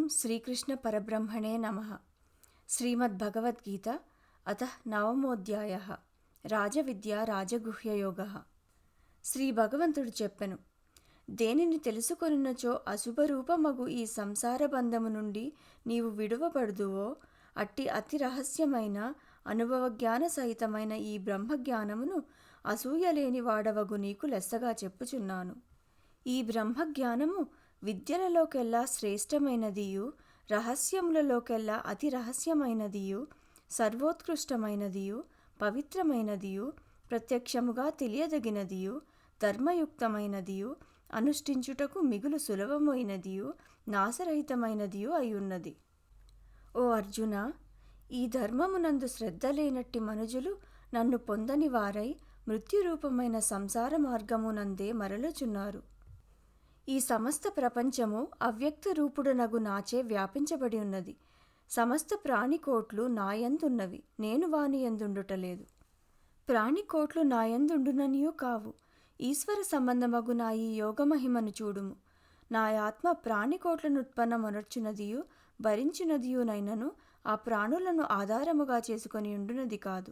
శ్రీకృష్ణ పరబ్రహ్మణే నమః. శ్రీమద్భగవద్గీత అతః నవమోధ్యాయః. రాజవిద్య రాజగుహ్యయోగః. శ్రీ భగవంతుడు చెప్పెను, దేనిని తెలుసుకొనున్నచో అశుభరూపమగు ఈ సంసార బంధము నుండి నీవు విడువబడుదువో అట్టి అతి రహస్యమైన అనుభవజ్ఞాన సహితమైన ఈ బ్రహ్మజ్ఞానమును అసూయలేని వాడవగు నీకు లెస్సగా చెప్పుచున్నాను. ఈ బ్రహ్మజ్ఞానము విద్యలలోకెల్లా శ్రేష్టమైనదియు, రహస్యములలోకెల్లా అతి రహస్యమైనదియు, సర్వోత్కృష్టమైనదియు, పవిత్రమైనదియు, ప్రత్యక్షముగా తెలియదగినదియు, ధర్మయుక్తమైనదియు, అనుష్ఠించుటకు మిగులు సులభమైనదియు, నాశరహితమైనదియు అయ్యున్నది. ఓ అర్జున, ఈ ధర్మమునందు శ్రద్ధ లేనట్టి మనుజులు నన్ను పొందని వారై మృత్యురూపమైన సంసార మార్గమునందే మరలుచున్నారు. ఈ సమస్త ప్రపంచము అవ్యక్త రూపుడనగు నాచే వ్యాపించబడి ఉన్నది. సమస్త ప్రాణికోట్లు నాయందున్నవి, నేను వాని యందుండుటలేదు. ప్రాణికోట్లు నాయందుండుననియూ కావు. ఈశ్వర సంబంధమగు నా ఈ యోగమహిమను చూడుము. నా ఆత్మ ప్రాణికోట్లను ఉత్పన్నమొనర్చునదియు భరించునదియునైనను ఆ ప్రాణులను ఆధారముగా చేసుకొని ఉండునది కాదు.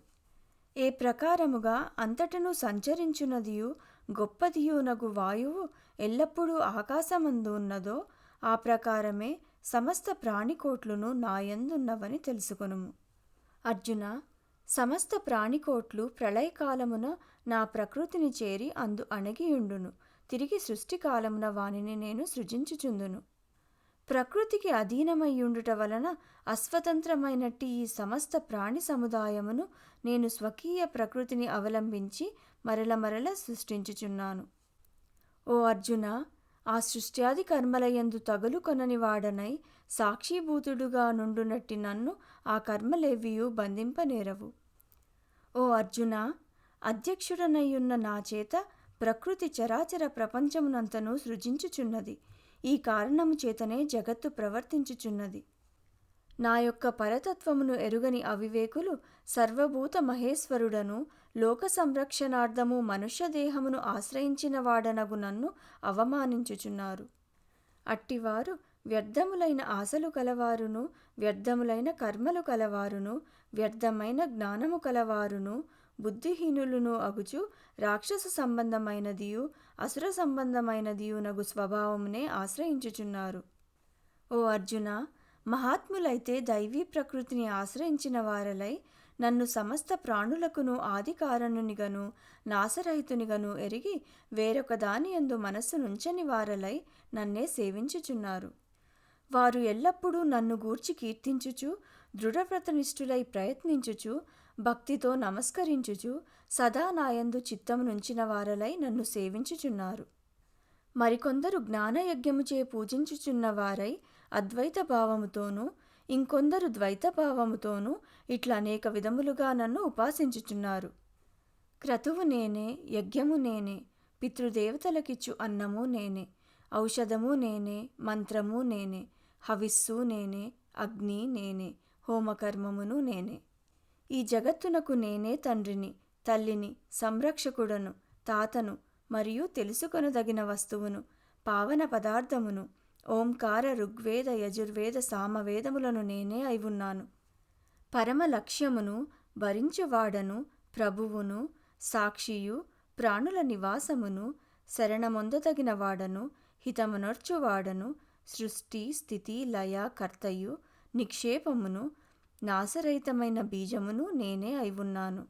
ఏ ప్రకారముగా అంతటను సంచరించునదియు గొప్పదియునగు వాయువు ఎల్లప్పుడూ ఆకాశమందు ఉన్నదో ఆ ప్రకారమే సమస్త ప్రాణికోట్లును నాయందున్నవని తెలుసుకొనుము. అర్జున, సమస్త ప్రాణికోట్లు ప్రళయకాలమున నా ప్రకృతిని చేరి అందు అణగియుండును. తిరిగి సృష్టికాలమున వానిని నేను సృజించుచుందును. ప్రకృతికి అధీనమయ్యుండుట వలన అస్వతంత్రమైనట్టి ఈ సమస్త ప్రాణి సముదాయమును నేను స్వకీయ ప్రకృతిని అవలంబించి మరల సృష్టించుచున్నాను. ఓ అర్జున, ఆ సృష్ట్యాది కర్మలయందు తగులు కొనని వాడనై సాక్షిభూతుడుగా నుండునట్టి నన్ను ఆ కర్మలేవియు బంధింపనేరవు. ఓ అర్జున, అధ్యక్షుడనయ్యున్న నా చేత ప్రకృతి చరాచర ప్రపంచమునంతను సృజించుచున్నది. ఈ కారణము చేతనే జగత్తు ప్రవర్తించుచున్నది. నా యొక్క పరతత్వమును ఎరుగని అవివేకులు సర్వభూత మహేశ్వరుడను లోక సంరక్షణార్థము మనుష్యదేహమును ఆశ్రయించిన వాడనగు నన్ను అవమానించుచున్నారు. అట్టివారు వ్యర్థములైన ఆశలు కలవారును, వ్యర్థములైన కర్మలు కలవారును, వ్యర్థమైన జ్ఞానము కలవారును, బుద్ధిహీనులను అగుచు రాక్షస సంబంధమైనదియు అసుర సంబంధమైనదియునగు స్వభావమునే ఆశ్రయించుచున్నారు. ఓ అర్జున, మహాత్ములైతే దైవీ ప్రకృతిని ఆశ్రయించిన వారలై నన్ను సమస్త ప్రాణులకును ఆది కారణునిగను నాశరహితునిగను ఎరిగి వేరొక దానియందు మనస్సు నుంచని వారలై నన్నే సేవించుచున్నారు. వారు ఎల్లప్పుడూ నన్ను గూర్చి కీర్తించుచు, దృఢవ్రతనిష్ఠులై ప్రయత్నించుచు, భక్తితో నమస్కరించుచు, సదా నాయందు చిత్తమునుంచిన వారలై నన్ను సేవించుచున్నారు. మరికొందరు జ్ఞానయజ్ఞముచే పూజించుచున్న వారై అద్వైత భావముతోనూ, ఇంకొందరు ద్వైత భావముతోనూ ఇట్లా అనేక విధములుగా నన్ను ఉపాసించుచున్నారు. క్రతువు నేనే, యజ్ఞము నేనే, పితృదేవతలకిచ్చు అన్నము నేనే, ఔషధము నేనే, మంత్రము నేనే, హవిస్సు నేనే, అగ్ని నేనే, హోమకర్మమును నేనే. ఈ జగత్తునకు నేనే తండ్రిని, తల్లిని, సంరక్షకుడను, తాతను, మరియు తెలుసుకొనదగిన వస్తువును, పావన పదార్థమును, ఓంకార ఋగ్వేద యజుర్వేద సామవేదములను నేనే అయివున్నాను. పరమ లక్ష్యమును, భరించువాడను, ప్రభువును, సాక్షియు, ప్రాణుల నివాసమును, శరణమొందదగిన వాడను, హితమునర్చువాడను, సృష్టి స్థితి లయ కర్తయు, నిక్షేపమును, నాశరహితమైన బీజమును నేనే అయివున్నాను.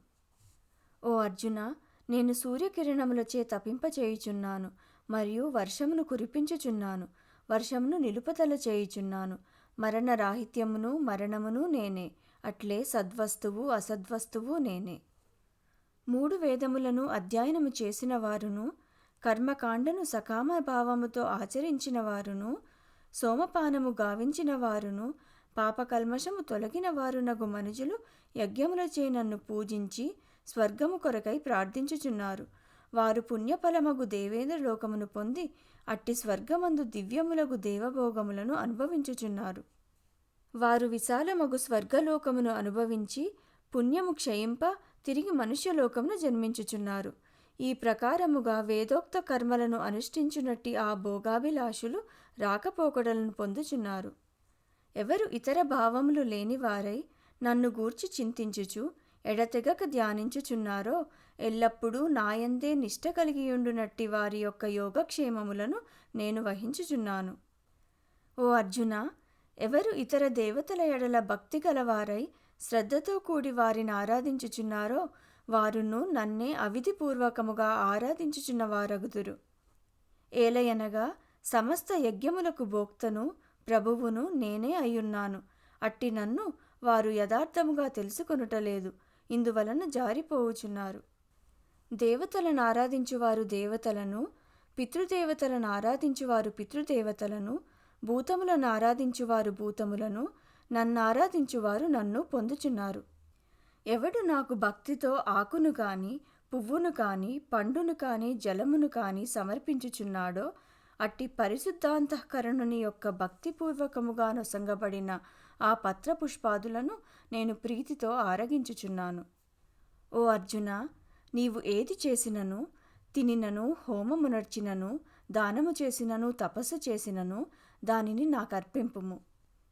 ఓ అర్జున, నేను సూర్యకిరణములచే తపింపచేయుచున్నాను, మరియు వర్షమును కురిపించుచున్నాను, వర్షమును నిలుపదల చేయుచున్నాను. మరణరాహిత్యమును మరణమును నేనే, అట్లే సద్వస్తువు అసద్వస్తువు నేనే. 3 వేదములను అధ్యయనము చేసిన వారును, కర్మకాండను సకామ భావముతో ఆచరించిన వారును, సోమపానము గావించిన వారును, పాపకల్మషము తొలగిన వారునగు మనుజులు యజ్ఞములచే నన్ను పూజించి స్వర్గము కొరకై ప్రార్థించుచున్నారు. వారు పుణ్యఫలమగు దేవేంద్ర లోకమును పొంది అట్టి స్వర్గమందు దివ్యములగు దేవభోగములను అనుభవించుచున్నారు. వారు విశాలమగు స్వర్గలోకమును అనుభవించి పుణ్యము క్షయింప తిరిగి మనుష్యలోకమును జన్మించుచున్నారు. ఈ ప్రకారముగా వేదోక్త కర్మలను అనుష్ఠించునట్టి ఆ భోగాభిలాషులు రాకపోకడలను పొందుచున్నారు. ఎవరు ఇతర భావములు లేనివారై నన్ను గూర్చి చింతించుచు ఎడతెగక ధ్యానించుచున్నారో ఎల్లప్పుడూ నాయందే నిష్ట కలిగియుండునట్టి వారి యొక్క యోగక్షేమములను నేను వహించుచున్నాను. ఓ అర్జున, ఎవరు ఇతర దేవతల ఎడల భక్తి గలవారై శ్రద్ధతో కూడి వారిని ఆరాధించుచున్నారో వారును నన్నే అవిధిపూర్వకముగా ఆరాధించుచున్న వారగుదురు. ఏలయనగా సమస్త యజ్ఞములకు భోక్తను ప్రభువును నేనే అయ్యున్నాను. అట్టి నన్ను వారు యథార్థముగా తెలుసుకొనుటలేదు, ఇందువలన జారిపోవుచున్నారు. దేవతలను ఆరాధించువారు దేవతలను, పితృదేవతలను ఆరాధించువారు పితృదేవతలను, భూతములను ఆరాధించువారు భూతములను, నన్ను ఆరాధించువారు నన్ను పొందుచున్నారు. ఎవడు నాకు భక్తితో ఆకును కాని, పువ్వును కాని, పండును కాని, జలమును కాని సమర్పించుచున్నాడో అట్టి పరిశుద్ధాంతఃకరణుని యొక్క భక్తిపూర్వకముగా నొసంగబడిన ఆ పత్రపుష్పాదులను నేను ప్రీతితో ఆరగించుచున్నాను. ఓ అర్జున, నీవు ఏది చేసినను, తినినను, హోమము నర్చినను, దానము చేసినను, తపస్సు చేసినను దానిని నాకర్పింపుము.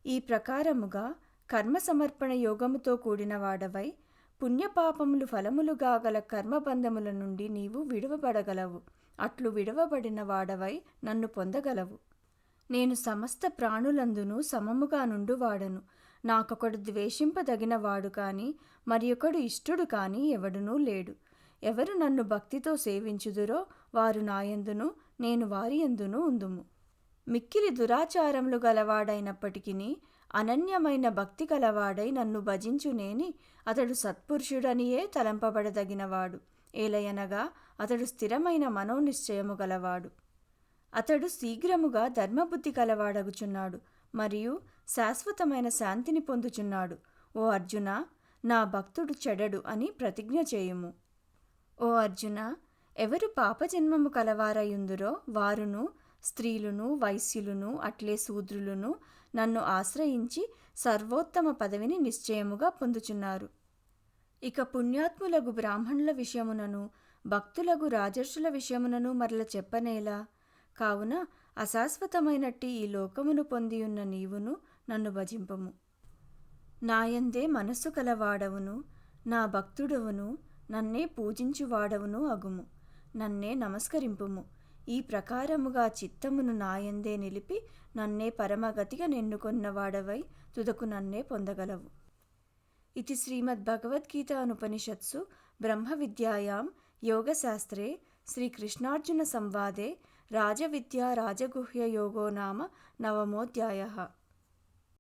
ఈ ప్రకారముగా కర్మ సమర్పణ యోగముతో కూడిన వాడవై పుణ్యపాపములు ఫలములుగా గల కర్మబంధముల నుండి నీవు విడువబడగలవు. అట్లు విడువబడిన వాడవై నన్ను పొందగలవు. నేను సమస్త ప్రాణులందును సమముగా నుండువాడను. నాకొకడు ద్వేషింపదగిన వాడు కాని మరి ఒకడు ఇష్టుడు కాని ఎవడునూ లేడు. ఎవరు నన్ను భక్తితో సేవించుదురో వారు నాయందును నేను వారి యందును ఉందుము. మిక్కిలి దురాచారములు గలవాడైనప్పటికిని అనన్యమైన భక్తి గలవాడై నన్ను భజించునేని అతడు సత్పురుషుడనియే తలంపబడదగినవాడు. ఏలయనగా అతడు స్థిరమైన మనోనిశ్చయము గలవాడు. అతడు శీఘ్రముగా ధర్మబుద్ధి గలవాడగుచున్నాడు మరియు శాశ్వతమైన శాంతిని పొందుచున్నాడు. ఓ అర్జున, నా భక్తుడు చెడడు అని ప్రతిజ్ఞ చేయుము. ఓ అర్జున, ఎవరు పాపజన్మము కలవారయుందురో వారును, స్త్రీలును, వైశ్యులును, అట్లే శూద్రులును నన్ను ఆశ్రయించి సర్వోత్తమ పదవిని నిశ్చయముగా పొందుచున్నారు. ఇక పుణ్యాత్ములగు బ్రాహ్మణుల విషయమునను భక్తులగు రాజర్షుల విషయమునను మరల చెప్పనేలా? కావున అశాశ్వతమైనట్టి ఈ లోకమును పొందియున్న నీవును నన్ను భజింపము. నాయందే మనస్సు కలవాడవును, నా భక్తుడవును, నన్నే పూజించువాడవును అగుము. నన్నే నమస్కరింపుము. ఈ ప్రకారముగా చిత్తమును నాయందే నిలిపి నన్నే పరమగతిగా నెన్నుకొన్నవాడవై తుదకు నన్నే పొందగలవు. ఇది శ్రీమద్భగవద్గీతానుపనిషత్సు బ్రహ్మవిద్యాయాం యోగశాస్త్రే శ్రీకృష్ణార్జున సంవాదే రాజవిద్యా రాజగుహ్యయోగో నామ 9మోऽధ్యాయः.